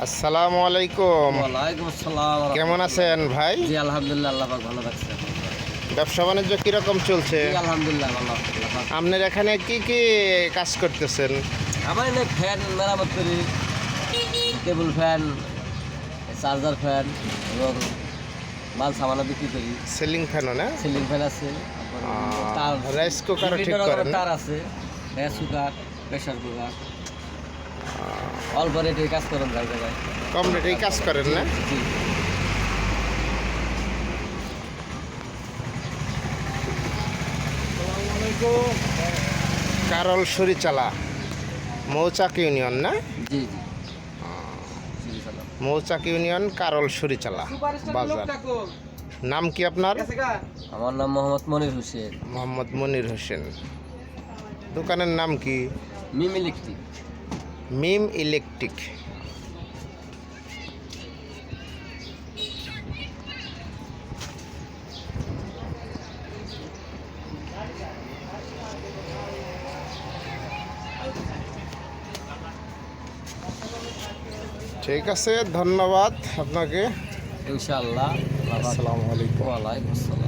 আসসালামু আলাইকুম। ওয়ালাইকুম আসসালাম। কেমন আছেন ভাই? জি আলহামদুলিল্লাহ, আল্লাহ পাক ভালো রাখছে। ব্যবসা বাণিজ্য কিরকম চলছে? জি আলহামদুলিল্লাহ ভালো, আল্লাহ পাক। আপনার এখানে কি কি কাজ করতেছেন? আমার এনে ফ্যান মেরামত করি, টেবিল ফ্যান, চার্জার ফ্যান এবং মাল সামানা বিক্রি করি। সিলিং ফ্যানও না? সিলিং ফ্যান আছে, তার রাইস কুকারও ঠিক বিভিন্ন করেন রকমের না? তার আছে, রাইস কুকার, প্রেসার কুকার, অল্প রেটে কাজ করেন ভাই জায়গায়। কম রেটেই কাজ করেন না? জি কারল সরিচালা, মৌচাক ইউনিয়ন না? জি জি মৌচাক ইউনিয়ন, কারল সরিচালা বাজার। নাম কি আপনার? আমার নাম মোহাম্মদ মনির হোসেন। মোহাম্মদ মনির হোসেন। দোকানের নাম কি? মিম ইলেকট্রিক। মিম ইলেকট্রিক। ঠিক আছে, ধন্যবাদ আপনাকে। ইনশাআল্লাহ। আসসালামু আলাইকুম। ওয়ালাইকুম আসসালাম।